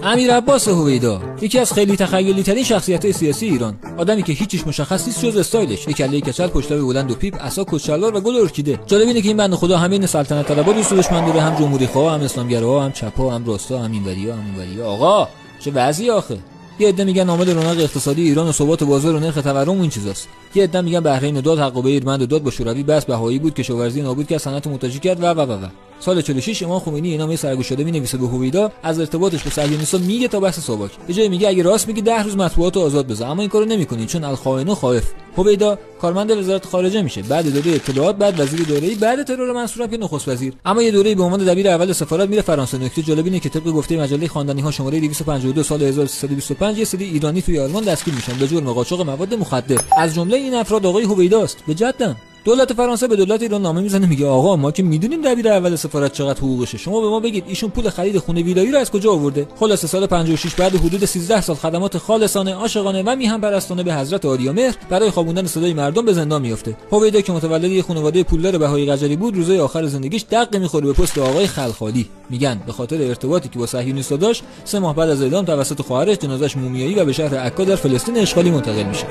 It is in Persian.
امیرعباس هویدا یکی از خیلی تخیلی ترین شخصیت‌های سیاسی ایران، آدمی که هیچیش مشخص نیست جز استایلش، یک کله کچل، پشت لب بلند و پیپ، عصا، کچلوار و گل ارکیده. جالب اینه که این بنده خدا همین سلطنت طلبا دوست دشمن داره، هم جمهوری خواه، هم اسلامگراها، هم چپا، هم راستا، هم اینوریا، هم اونوریا. آقا چه وضعی آخه؟ یه عده میگن عامل رونق اقتصادی ایران و ثبات بازار و نرخ تورم و این چیزاست. یه عده میگن بحرین داد، حق به ایرمند داد با شوروی بس بهایی بود، کشاورزی نابود کرد، صنعت منتجی کرد و. سال 46 امام خمینی اینامه سرگوش شده مینویسه به هویدا از ارتباطش با صهیونیست‌ها میگه تا بحث ساواک. یه جایی میگه اگه راست میگی 10 روز مطبوعات آزاد بذار، اما این کارو نمی‌کنی چون الخائن خائف. هویدا کارمند وزارت خارجه میشه، بعد دوره اطلاعات، بعد وزیر دوره‌ای، بعد ترور منصور که نخست وزیر. اما یه دوره‌ای به عنوان دبیر اول سفارت میره فرانسه. نکته جالب اینه که طبق گفته مجله خواندنی‌ها شماره 252 سال 1325 یه سری ایرانی توی آلمان دستگیر میشن به جرم قاچاق مواد مخدر. از جمله این افراد آقای هویداست. به جدن دولت فرانسه به دولت ایران نامه میزنه میگه آقا ما که میدونیم دبیر اول سفارت چقدر حقوقشه، شما به ما بگید ایشون پول خرید خونه ویلایی رو از کجا آورده. خلاص سال 56 بعد حدود 13 سال خدمات خالصانه، عاشقانه و میهم پرستانه به حضرت آریامهر برای خوابوندن صدای مردم به زندان میفته. هویدا که متولد یه خانواده پولدار بهایی قجری بود، روزهای آخر زندگیش دق میخوره به پست آقای خلخالی. میگن به خاطر ارتباطی که با صهیونیست‌ها داشت 3 ماه بعد از اعدام توسط خواهرش جنازه‌اش مومیایی و به شهر عکا در فلسطین اشغالی منتقل میشه.